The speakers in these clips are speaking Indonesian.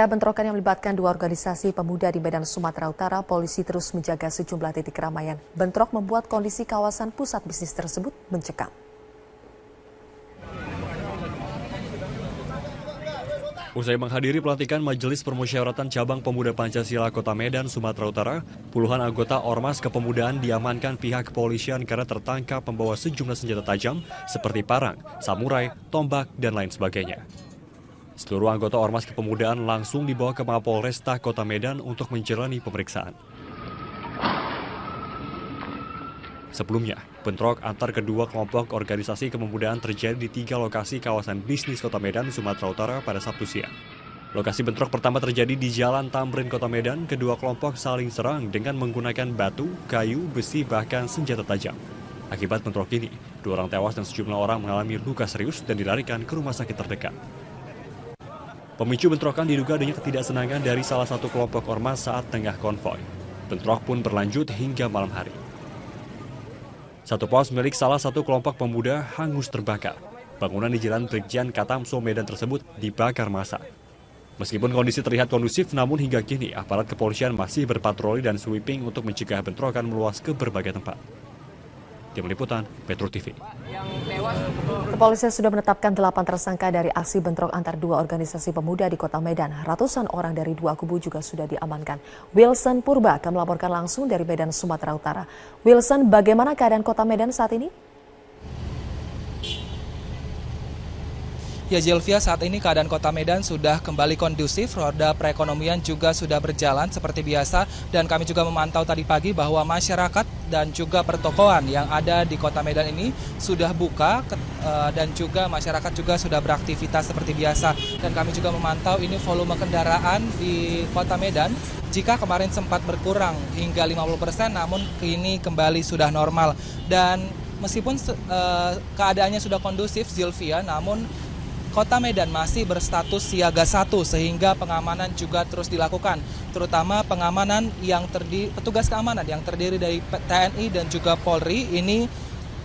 Bentrokan yang melibatkan dua organisasi pemuda di Medan, Sumatera Utara, polisi terus menjaga sejumlah titik keramaian. Bentrok membuat kondisi kawasan pusat bisnis tersebut mencekam. Usai menghadiri pelantikan Majelis Permusyawaratan Cabang Pemuda Pancasila Kota Medan, Sumatera Utara, puluhan anggota Ormas Kepemudaan diamankan pihak kepolisian karena tertangkap membawa sejumlah senjata tajam seperti parang, samurai, tombak, dan lain sebagainya. Seluruh anggota Ormas Kepemudaan langsung dibawa ke Mapolresta Kota Medan untuk menjalani pemeriksaan. Sebelumnya, bentrok antar kedua kelompok organisasi kepemudaan terjadi di 3 lokasi kawasan bisnis Kota Medan, Sumatera Utara pada Sabtu siang. Lokasi bentrok pertama terjadi di Jalan Tamrin, Kota Medan. Kedua kelompok saling serang dengan menggunakan batu, kayu, besi, bahkan senjata tajam. Akibat bentrok ini, 2 orang tewas dan sejumlah orang mengalami luka serius dan dilarikan ke rumah sakit terdekat. Pemicu bentrokan diduga adanya ketidaksenangan dari salah satu kelompok ormas saat tengah konvoi. Bentrok pun berlanjut hingga malam hari. Satu pos milik salah satu kelompok pemuda hangus terbakar. Bangunan di Jalan Brigjen Katamso Medan tersebut dibakar massa. Meskipun kondisi terlihat kondusif, namun hingga kini aparat kepolisian masih berpatroli dan sweeping untuk mencegah bentrokan meluas ke berbagai tempat. Tim Liputan, Metro TV. Kepolisian sudah menetapkan 8 tersangka dari aksi bentrok antar dua organisasi pemuda di Kota Medan. Ratusan orang dari dua kubu juga sudah diamankan. Wilson Purba akan melaporkan langsung dari Medan, Sumatera Utara. Wilson, bagaimana keadaan Kota Medan saat ini? Ya Zilvia, saat ini keadaan Kota Medan sudah kembali kondusif, roda perekonomian juga sudah berjalan seperti biasa, dan kami juga memantau tadi pagi bahwa masyarakat dan juga pertokoan yang ada di Kota Medan ini sudah buka dan juga masyarakat juga sudah beraktivitas seperti biasa. Dan kami juga memantau ini volume kendaraan di Kota Medan jika kemarin sempat berkurang hingga 50%, namun kini kembali sudah normal. Dan meskipun keadaannya sudah kondusif Zilvia, namun Kota Medan masih berstatus siaga 1 sehingga pengamanan juga terus dilakukan, terutama pengamanan petugas keamanan yang terdiri dari TNI dan juga Polri ini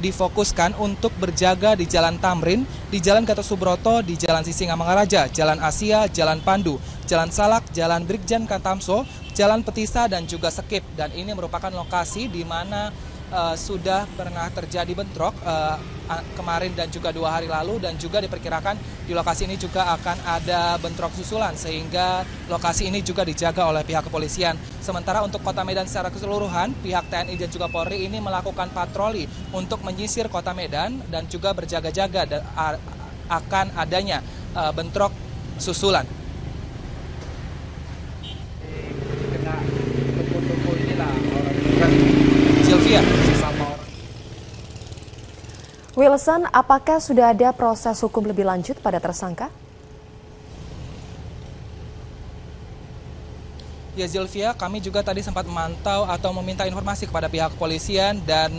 difokuskan untuk berjaga di Jalan Tamrin, di Jalan Gatot Subroto, di Jalan Sisingamangaraja, Jalan Asia, Jalan Pandu, Jalan Salak, Jalan Brigjen Katamso, Jalan Petisa dan juga Sekip. Dan ini merupakan lokasi di mana sudah pernah terjadi bentrok kemarin dan juga 2 hari lalu, dan juga diperkirakan di lokasi ini juga akan ada bentrok susulan sehingga lokasi ini juga dijaga oleh pihak kepolisian. Sementara untuk Kota Medan secara keseluruhan, pihak TNI dan juga Polri ini melakukan patroli untuk menyisir Kota Medan dan juga berjaga-jaga akan adanya bentrok susulan. Sylvia. Wilson, apakah sudah ada proses hukum lebih lanjut pada tersangka? Ya Zilvia, kami juga tadi sempat memantau atau meminta informasi kepada pihak kepolisian, dan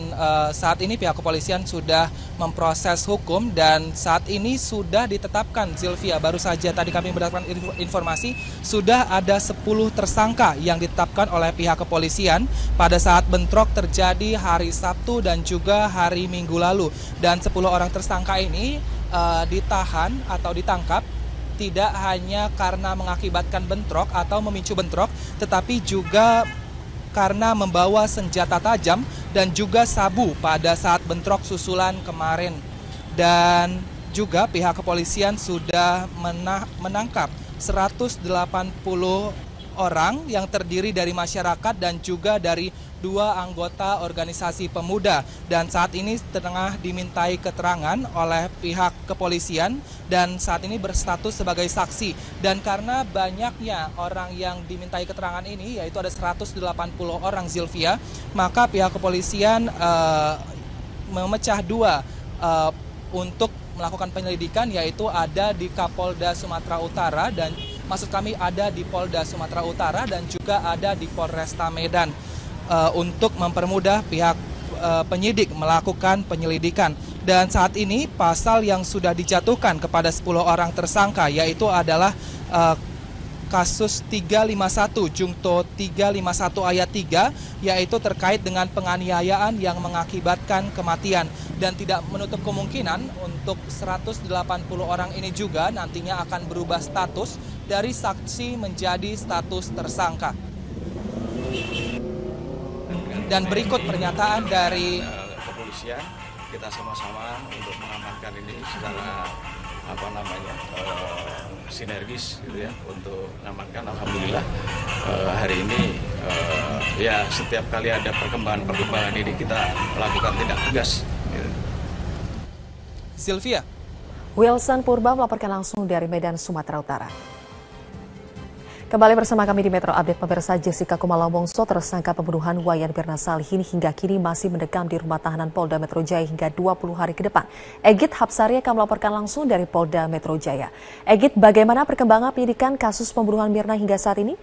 saat ini pihak kepolisian sudah memproses hukum dan saat ini sudah ditetapkan Zilvia. Baru saja tadi kami mendapatkan informasi sudah ada 10 tersangka yang ditetapkan oleh pihak kepolisian pada saat bentrok terjadi hari Sabtu dan juga hari Minggu lalu. Dan 10 orang tersangka ini ditahan atau ditangkap tidak hanya karena mengakibatkan bentrok atau memicu bentrok, tetapi juga karena membawa senjata tajam dan juga sabu pada saat bentrok susulan kemarin. Dan juga pihak kepolisian sudah menangkap 180 orang yang terdiri dari masyarakat dan juga dari 2 anggota organisasi pemuda, dan saat ini tengah dimintai keterangan oleh pihak kepolisian dan saat ini berstatus sebagai saksi. Dan karena banyaknya orang yang dimintai keterangan ini, yaitu ada 180 orang Zilvia, maka pihak kepolisian memecah 2 untuk melakukan penyelidikan, yaitu ada di Kapolda Sumatera Utara dan maksud kami ada di Polda Sumatera Utara dan juga ada di Polresta Medan untuk mempermudah pihak penyidik melakukan penyelidikan. Dan saat ini pasal yang sudah dijatuhkan kepada 10 orang tersangka yaitu adalah kasus 351 Jungto 351 ayat 3, yaitu terkait dengan penganiayaan yang mengakibatkan kematian, dan tidak menutup kemungkinan untuk 180 orang ini juga nantinya akan berubah status dari saksi menjadi status tersangka. Dan berikut pernyataan dari kepolisian, kita sama-sama untuk mengamankan ini secara sinergis gitu ya, untuk mengamankan. Alhamdulillah hari ini ya setiap kali ada perkembangan ini kita melakukan tindak tegas gitu. Sylvia. Wilson Purba melaporkan langsung dari Medan, Sumatera Utara. Kembali bersama kami di Metro Update, pemirsa. Jessica Kumala Wongso, tersangka pembunuhan Wayan Mirna Salihin, hingga kini masih mendekam di rumah tahanan Polda Metro Jaya hingga 20 hari ke depan. Egit Hapsari akan melaporkan langsung dari Polda Metro Jaya. Egit, bagaimana perkembangan penyidikan kasus pembunuhan Mirna hingga saat ini?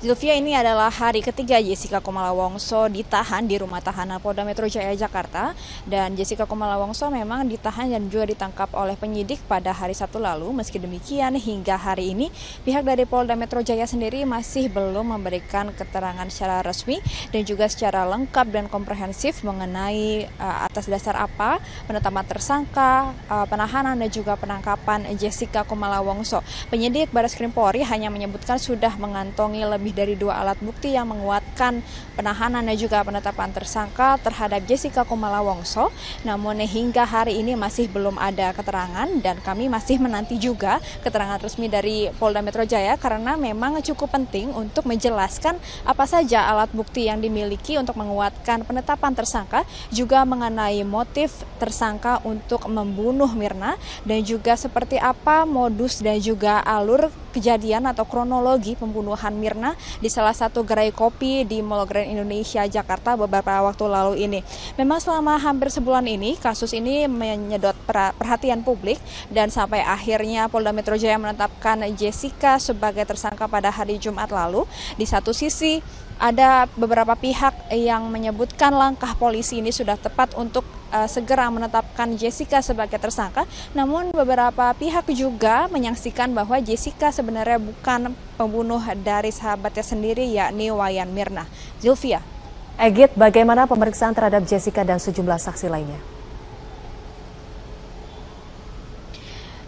Zulfia, ini adalah hari ketiga Jessica Kumala Wongso ditahan di rumah tahanan Polda Metro Jaya Jakarta, dan Jessica Kumala Wongso memang ditahan dan juga ditangkap oleh penyidik pada hari Sabtu lalu. Meski demikian, hingga hari ini pihak dari Polda Metro Jaya sendiri masih belum memberikan keterangan secara resmi dan juga secara lengkap dan komprehensif mengenai atas dasar apa penetapan tersangka, penahanan dan juga penangkapan Jessica Kumala Wongso. Penyidik Barreskrim Polri hanya menyebutkan sudah mengantongi lebih dari 2 alat bukti yang menguatkan penahanan dan juga penetapan tersangka terhadap Jessica Kumala Wongso. Namun hingga hari ini masih belum ada keterangan, dan kami masih menanti juga keterangan resmi dari Polda Metro Jaya, karena memang cukup penting untuk menjelaskan apa saja alat bukti yang dimiliki untuk menguatkan penetapan tersangka, juga mengenai motif tersangka untuk membunuh Mirna, dan juga seperti apa modus dan juga alur kejadian atau kronologi pembunuhan Mirna di salah satu gerai kopi di Mall Grand Indonesia Jakarta beberapa waktu lalu ini. Memang selama hampir sebulan ini kasus ini menyedot perhatian publik, dan sampai akhirnya Polda Metro Jaya menetapkan Jessica sebagai tersangka pada hari Jumat lalu. Di satu sisi ada beberapa pihak yang menyebutkan langkah polisi ini sudah tepat untuk segera menetapkan Jessica sebagai tersangka. Namun beberapa pihak juga menyaksikan bahwa Jessica sebenarnya bukan pembunuh dari sahabatnya sendiri, yakni Wayan Mirna. Zulfia. Egit, bagaimana pemeriksaan terhadap Jessica dan sejumlah saksi lainnya?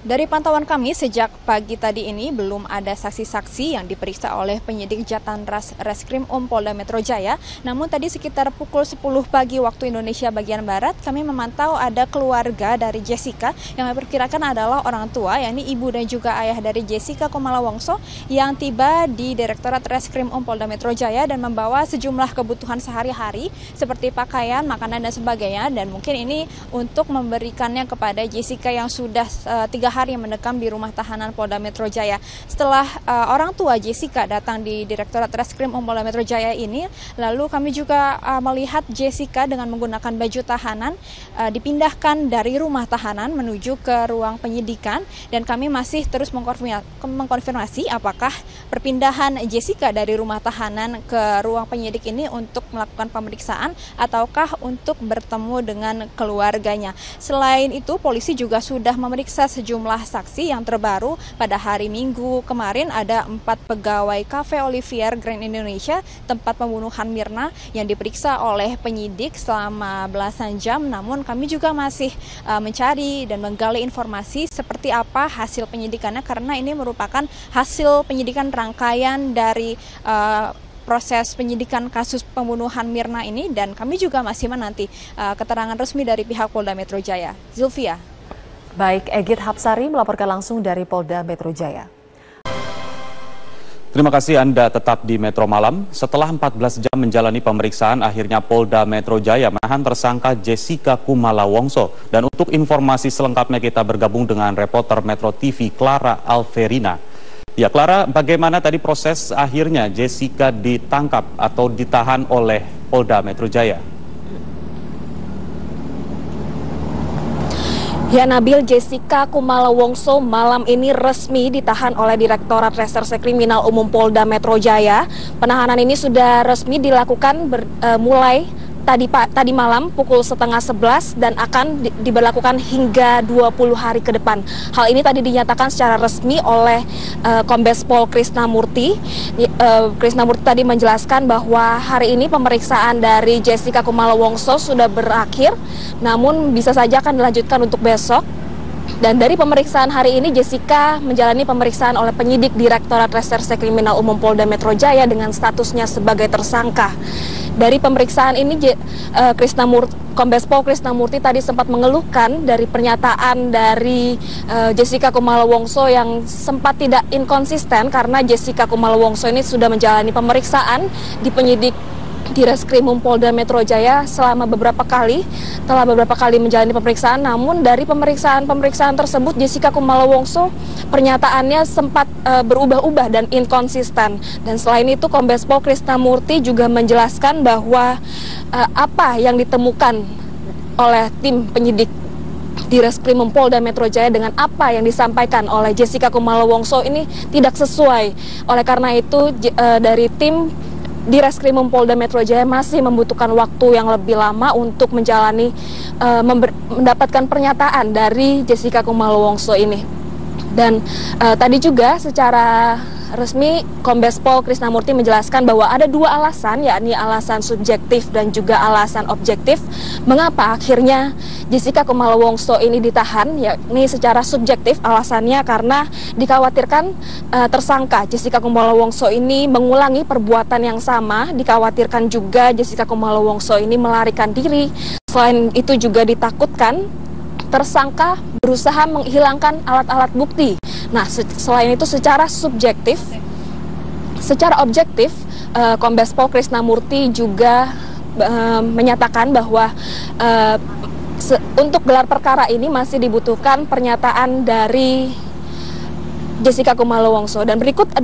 Dari pantauan kami sejak pagi tadi ini belum ada saksi-saksi yang diperiksa oleh penyidik Jatanras Reskrim Polda Metro Jaya. Namun tadi sekitar pukul 10 pagi waktu Indonesia bagian Barat, kami memantau ada keluarga dari Jessica yang diperkirakan adalah orang tua, yakni ibu dan juga ayah dari Jessica Kumala Wongso, yang tiba di Direktorat Reskrim Polda Metro Jaya dan membawa sejumlah kebutuhan sehari-hari seperti pakaian, makanan dan sebagainya, dan mungkin ini untuk memberikannya kepada Jessica yang sudah 3 hari mendekam di rumah tahanan Polda Metro Jaya. Setelah orang tua Jessica datang di Direktorat Reskrim Polda Metro Jaya ini, lalu kami juga melihat Jessica dengan menggunakan baju tahanan dipindahkan dari rumah tahanan menuju ke ruang penyidikan, dan kami masih terus mengkonfirmasi apakah perpindahan Jessica dari rumah tahanan ke ruang penyidik ini untuk melakukan pemeriksaan ataukah untuk bertemu dengan keluarganya. Selain itu, polisi juga sudah memeriksa sejumlah saksi yang terbaru. Pada hari Minggu kemarin ada 4 pegawai Cafe Olivier Grand Indonesia, tempat pembunuhan Mirna, yang diperiksa oleh penyidik selama belasan jam. Namun kami juga masih mencari dan menggali informasi seperti apa hasil penyidikannya, karena ini merupakan hasil penyidikan rangkaian dari proses penyidikan kasus pembunuhan Mirna ini, dan kami juga masih menanti keterangan resmi dari pihak Polda Metro Jaya. Zulfia. Baik, Egit Hapsari melaporkan langsung dari Polda Metro Jaya. Terima kasih Anda tetap di Metro Malam. Setelah 14 jam menjalani pemeriksaan, akhirnya Polda Metro Jaya menahan tersangka Jessica Kumala Wongso. Dan untuk informasi selengkapnya kita bergabung dengan reporter Metro TV Clara Alverina. Ya Clara, bagaimana tadi proses akhirnya Jessica ditangkap atau ditahan oleh Polda Metro Jaya? Ya Nabil, Jessica Kumala Wongso malam ini resmi ditahan oleh Direktorat Reserse Kriminal Umum Polda Metro Jaya. Penahanan ini sudah resmi dilakukan mulai tadi malam pukul 10:30 dan akan diberlakukan hingga 20 hari ke depan. Hal ini tadi dinyatakan secara resmi oleh Kombes Pol Krisnamurti. Krisnamurti tadi menjelaskan bahwa hari ini pemeriksaan dari Jessica Kumala Wongso sudah berakhir, namun bisa saja akan dilanjutkan untuk besok. Dan dari pemeriksaan hari ini, Jessica menjalani pemeriksaan oleh penyidik Direktorat Reserse Kriminal Umum Polda Metro Jaya dengan statusnya sebagai tersangka. Dari pemeriksaan ini, Kombes Pol Krisnamurti tadi sempat mengeluhkan dari pernyataan dari Jessica Kumala Wongso yang sempat tidak inkonsisten karena Jessica Kumala Wongso ini sudah menjalani pemeriksaan di penyidik di Reskrimum Polda Metro Jaya telah beberapa kali menjalani pemeriksaan. Namun dari pemeriksaan tersebut Jessica Kumala Wongso pernyataannya sempat berubah-ubah dan inkonsisten. Dan selain itu Kombes Pol Krisnamurti juga menjelaskan bahwa apa yang ditemukan oleh tim penyidik di Reskrimum Polda Metro Jaya dengan apa yang disampaikan oleh Jessica Kumala Wongso ini tidak sesuai. Oleh karena itu dari tim di Reskrimum Polda Metro Jaya masih membutuhkan waktu yang lebih lama untuk mendapatkan pernyataan dari Jessica Kumala Wongso ini. Dan tadi juga secara resmi Kombes Pol Krisnamurti menjelaskan bahwa ada dua alasan, yakni alasan subjektif dan juga alasan objektif mengapa akhirnya Jessica Kumala Wongso ini ditahan. Yakni secara subjektif alasannya karena dikhawatirkan tersangka Jessica Kumala Wongso ini mengulangi perbuatan yang sama, dikhawatirkan juga Jessica Kumala Wongso ini melarikan diri. Selain itu juga ditakutkan tersangka berusaha menghilangkan alat-alat bukti. Nah, selain itu secara subjektif, secara objektif, Kombes Pol Krisnamurti juga menyatakan bahwa untuk gelar perkara ini masih dibutuhkan pernyataan dari Jessica Kumala Wongso. Dan berikut ada